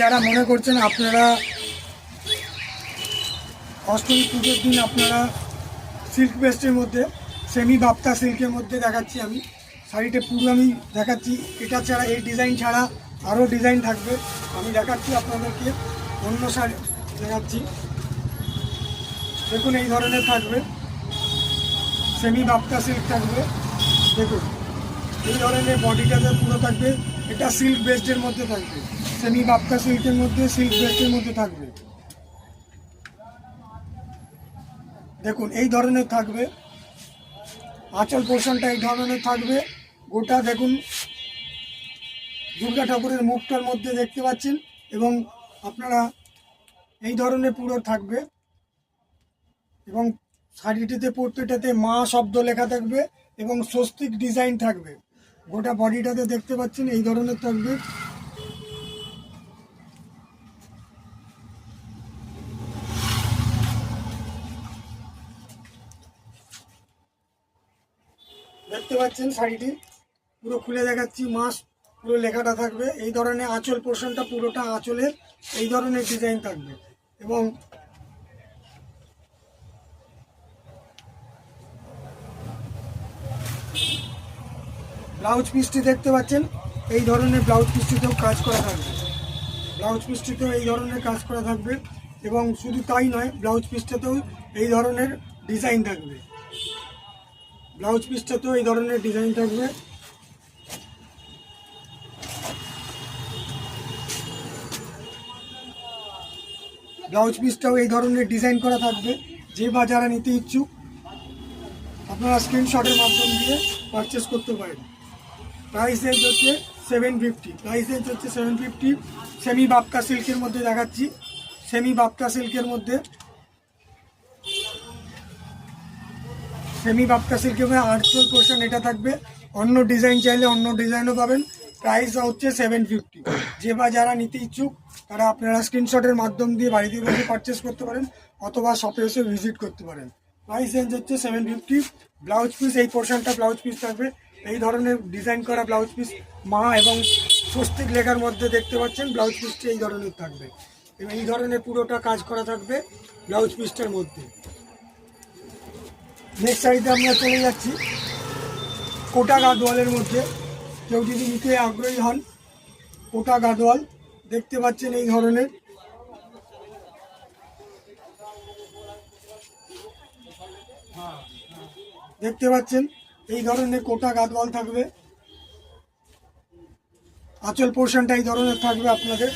যারা মনে করছেন আপনারা অষ্টমী পুজোর দিন আপনারা সিল্ক বেস্টের মধ্যে সেমি বাপ্তা সিল্কের মধ্যে দেখাচ্ছি আমি শাড়িটা পুরো আমি দেখাচ্ছি। এটা ছাড়া এই ডিজাইন ছাড়া আরও ডিজাইন থাকবে, আমি দেখাচ্ছি আপনাদেরকে। অন্য শাড়ি দেখাচ্ছি, দেখুন এই ধরনের থাকবে, সেমি বাপ্তা সিল্ক থাকবে। দেখুন এই ধরনের বডিটাতে পুরো থাকবে, এটা সিল্ক বেস্টের মধ্যে থাকবে, সেমি বাপ্তা সিল্কের মধ্যে সিল্ক বেস্টের মধ্যে থাকবে। দেখুন এই ধরনের থাকবে, আঁচল পোর্শনটা এই ধরনের থাকবে। গোটা দেখুন দুর্গা ঠাকুরের মুখটার মধ্যে দেখতে পাচ্ছেন, এবং আপনারা এই ধরনের পুরো থাকবে, এবং শাড়িটিতে প্রত্যেকটাতে মা শব্দ লেখা থাকবে এবং স্বস্তিক ডিজাইন থাকবে। গোটা বডিটাতে দেখতে পাচ্ছেন এই ধরনের থাকবে। দেখতে পাচ্ছেন শাড়িটি পুরো খুলে দেখাচ্ছি, মাস পুরো লেখাটা থাকবে। এই ধরনের আঁচল পোর্শনটা পুরোটা আঁচলের এই ধরনের ডিজাইন থাকবে, এবং ব্লাউজ পিসটি দেখতে পাচ্ছেন এই ধরনের ব্লাউজ পিসটিতেও কাজ করা থাকবে, ব্লাউজ পিসটিতেও এই ধরনের কাজ করা থাকবে। এবং শুধু তাই নয়, ব্লাউজ পিসটাতেও এই ধরনের ডিজাইন থাকবে, ব্লাউজ পিসটাতেও এই ধরনের ডিজাইন থাকবে। ব্লাউজ পিসটাও এই ধরনের ডিজাইন করা থাকবে। যে বা যারা নিতে ইচ্ছুক আপনারা স্ক্রিনশটের মাধ্যম দিয়ে পারচেস করতে পারেন। প্রাইস রেঞ্জ হচ্ছে 750, প্রাইস রেঞ্জ হচ্ছে 750। সেমি বাপ্তা সিল্কের মধ্যে দেখাচ্ছি, সেমি বাপ্তা সিল্কের মধ্যে, সেমি বাপ্তা সিল্কের মধ্যে আঁচল পোর্শন এটা থাকবে। অন্য ডিজাইন চাইলে অন্য ডিজাইনও পাবেন। প্রাইস হচ্ছে 750। যে বা যারা নিতে ইচ্ছুক তারা আপনারা স্ক্রিনশটের মাধ্যম দিয়ে বাড়িতে বসে পারচেস করতে পারেন, অথবা শপে এসে ভিজিট করতে পারেন। প্রাইস রেঞ্জ হচ্ছে 750। ব্লাউজ পিস এই পোর্শনটা ব্লাউজ পিস থাকবে, এই ধরনের ডিজাইন করা ব্লাউজ পিস মা এবং স্বস্তিক লেখার মধ্যে দেখতে পাচ্ছেন। ব্লাউজ পিসটি এই ধরনের থাকবে, এবং এই ধরনের পুরোটা কাজ করা থাকবে ব্লাউজ পিসটার মধ্যে। নেক্সট শাড়িতে আমরা চলে যাচ্ছি কোটা গাদোয়ালের মধ্যে। কেউ যদি নিতে আগ্রহী হন, কোটা গাদোয়াল দেখতে পাচ্ছেন এই ধরনের, দেখতে পাচ্ছেন এই ধরনের কোটা গাদোয়াল থাকবে। আঁচল পোর্শনটা এই ধরনের থাকবে আপনাদের।